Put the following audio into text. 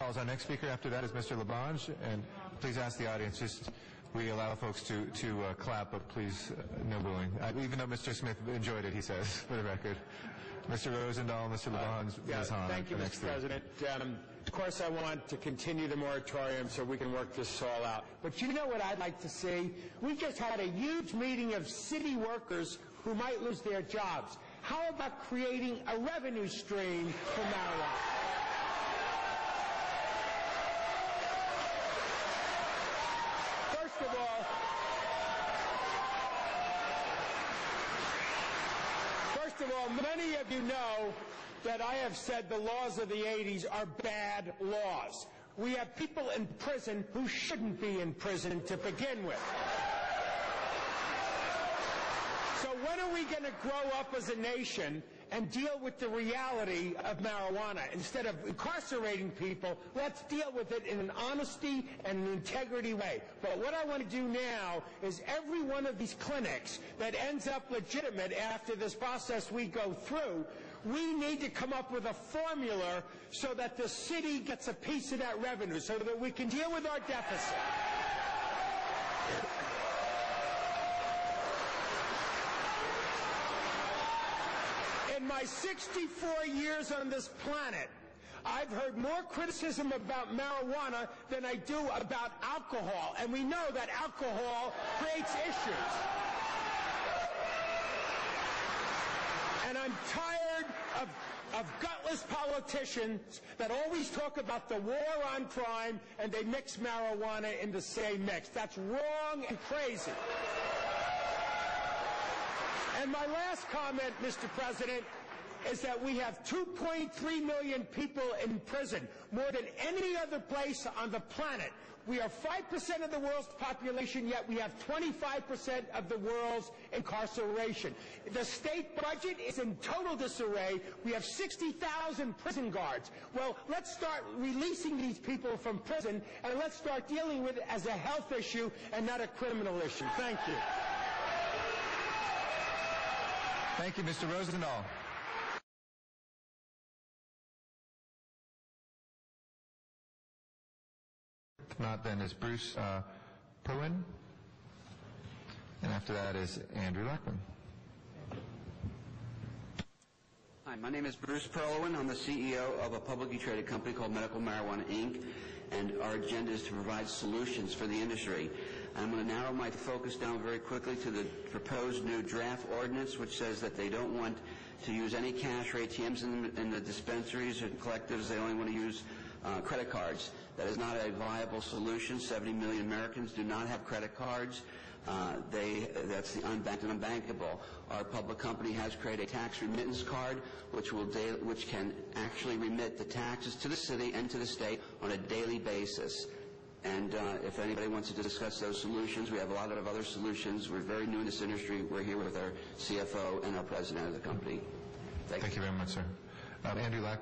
Our next speaker after that is Mr. Labange, and please ask the audience, we allow folks to clap, but please no booing. Even though Mr. Smith enjoyed it, he says, for the record. Mr. Rosendahl, Mr. Labange, Ms. Hahn. Thank you, Mr. President. Of course, I want to continue the moratorium so we can work this all out. But you know what I'd like to see? We just had a huge meeting of city workers who might lose their jobs. How about creating a revenue stream for marijuana? First of all, many of you know that I have said the laws of the 80s are bad laws. We have people in prison who shouldn't be in prison to begin with. So when are we going to grow up as a nation and deal with the reality of marijuana? Instead of incarcerating people, let's deal with it in an honesty and an integrity way. But what I want to do now is every one of these clinics that ends up legitimate after this process we go through, we need to come up with a formula so that the city gets a piece of that revenue so that we can deal with our deficit. In my 64 years on this planet, I've heard more criticism about marijuana than I do about alcohol, and we know that alcohol creates issues. And I'm tired of gutless politicians that always talk about the war on crime and they mix marijuana in the same mix. That's wrong and crazy. And my last comment, Mr. President, is that we have 2.3 million people in prison, more than any other place on the planet. We are 5% of the world's population, yet we have 25% of the world's incarceration. The state budget is in total disarray. We have 60,000 prison guards. Well, let's start releasing these people from prison, and let's start dealing with it as a health issue and not a criminal issue. Thank you. Thank you, Mr. Rosendahl. If not, then is Bruce Perwin. And after that is Andrew Lackman. Hi, my name is Bruce Perlowin. I'm the CEO of a publicly traded company called Medical Marijuana, Inc., and our agenda is to provide solutions for the industry. I'm going to narrow my focus down very quickly to the proposed new draft ordinance, which says that they don't want to use any cash or ATMs in the dispensaries or collectives. They only want to use credit cards. That is not a viable solution. 70 million Americans do not have credit cards. That's the unbanked and unbankable. Our public company has created a tax remittance card, which can actually remit the taxes to the city and to the state on a daily basis. And if anybody wants to discuss those solutions, we have a lot of other solutions. We're very new in this industry. We're here with our CFO and our president of the company. Thank you. Thank you very much, sir. Andrew Lack.